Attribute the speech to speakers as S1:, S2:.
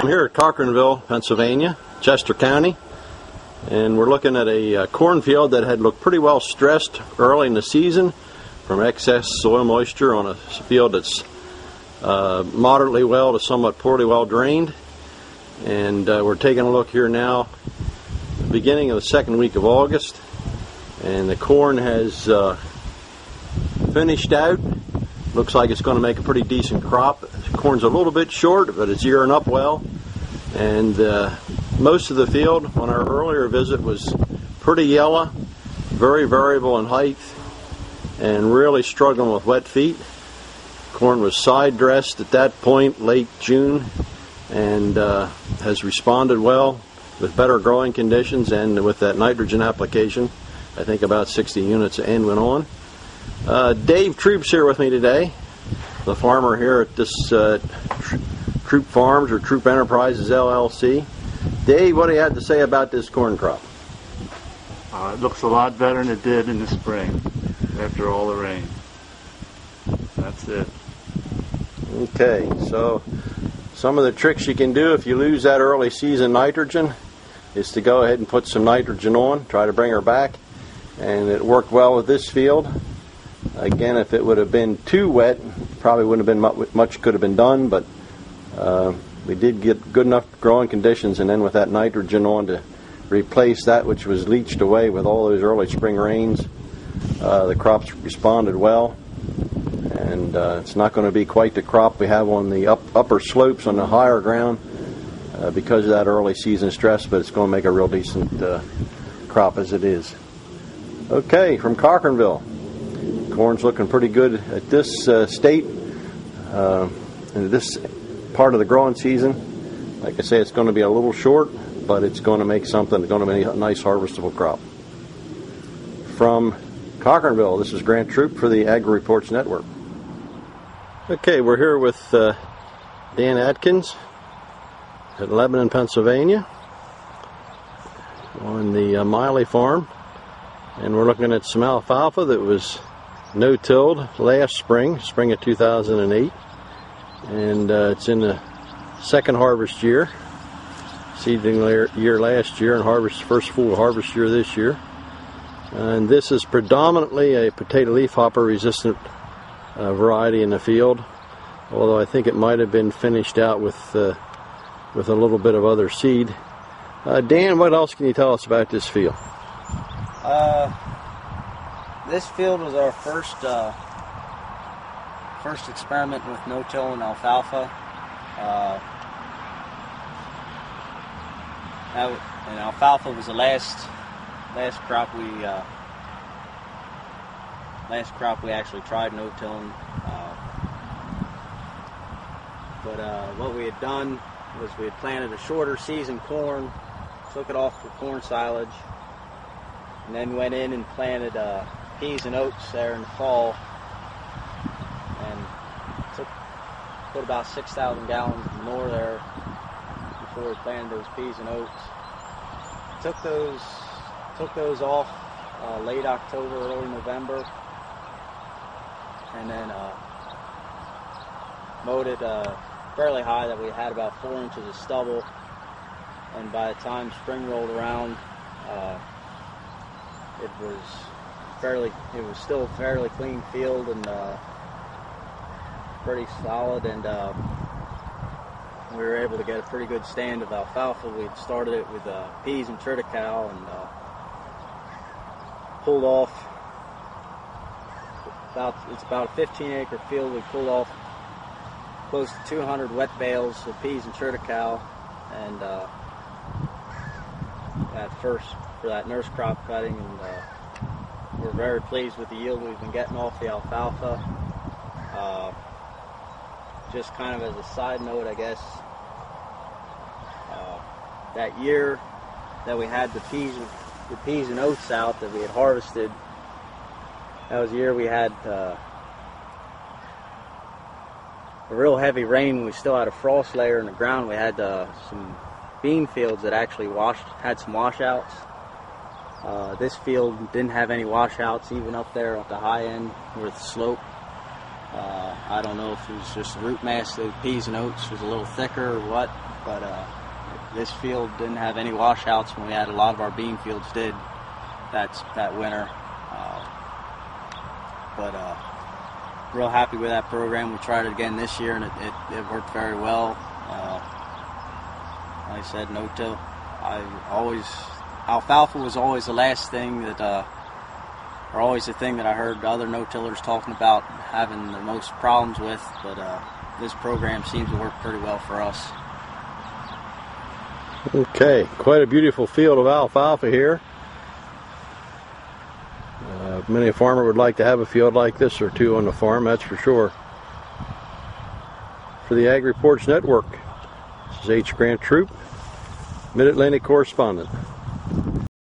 S1: I'm here at Cochranville, Pennsylvania, Chester County, and we're looking at a cornfield that had looked pretty well stressed early in the season from excess soil moisture on a field that's moderately well to somewhat poorly well drained. And we're taking a look here now, beginning of the second week of August, and the corn has finished out. Looks like it's going to make a pretty decent crop. The corn's a little bit short, but it's earing up well. And most of the field on our earlier visit was pretty yellow, very variable in height, and really struggling with wet feet. Corn was side dressed at that point, late June, and has responded well with better growing conditions and with that nitrogen application. I think about 60 units of N went on. Dave Troop's here with me today, the farmer here at this Troop Farms or Troop Enterprises LLC. Dave, what do you have to say about this corn crop?
S2: It looks a lot better than it did in the spring after all the rain. That's it.
S1: Okay, so some of the tricks you can do if you lose that early season nitrogen is to go ahead and put some nitrogen on, try to bring her back, and it worked well with this field. Again, if it would have been too wet, probably wouldn't have been much could have been done, but we did get good enough growing conditions, and then with that nitrogen on to replace that which was leached away with all those early spring rains, the crops responded well. And it's not going to be quite the crop we have on the upper slopes on the higher ground because of that early season stress, but it's going to make a real decent crop as it is. Okay, from Cochranville. Corn's looking pretty good at this state, in this part of the growing season. Like I say, it's going to be a little short, but it's going to make something, it's going to be a nice harvestable crop. From Cochranville, this is Grant Troop for the Agri Reports Network. Okay, we're here with Dan Atkins at Lebanon, Pennsylvania, on the Miley farm, and we're looking at some alfalfa that was no-tilled last spring of 2008, and it's in the second harvest year, seedling year last year, and first full harvest year this year. And this is predominantly a potato leafhopper resistant variety in the field, although I think it might have been finished out with a little bit of other seed. Dan, what else can you tell us about this field?
S3: This field was our first experiment with no-till and alfalfa. And alfalfa was the last crop we actually tried no-tilling. But what we had done was we had planted a shorter season corn, took it off for corn silage, and then went in and planted peas and oats there in the fall, and put about 6,000 gallons of manure there before we planted those peas and oats. Took those off late October, early November, and then mowed it fairly high, that we had about 4 inches of stubble. And by the time spring rolled around, it was still a fairly clean field and pretty solid, and we were able to get a pretty good stand of alfalfa. We had started it with peas and triticale, and pulled off it's about a 15-acre field. We pulled off close to 200 wet bales of peas and triticale, and at first for that nurse crop cutting, and we're very pleased with the yield we've been getting off the alfalfa. Just kind of as a side note, I guess, that year that we had the peas and oats out that we had harvested, that was the year we had a real heavy rain when we still had a frost layer in the ground. We had some bean fields that actually had some washouts. This field didn't have any washouts, even up there at the high end where the slope. I don't know if it was just the root mass of the peas and oats was a little thicker or what, but this field didn't have any washouts when we had a lot of our bean fields did that winter. But real happy with that program. We tried it again this year, and it worked very well. Like I said, no-till. Alfalfa was always the last thing that, or always the thing that I heard other no-tillers talking about having the most problems with, but this program seems to work pretty well for us.
S1: Okay, quite a beautiful field of alfalfa here. Many a farmer would like to have a field like this or two on the farm, that's for sure. For the Ag Reports Network, this is H. Grant Troop, Mid-Atlantic correspondent.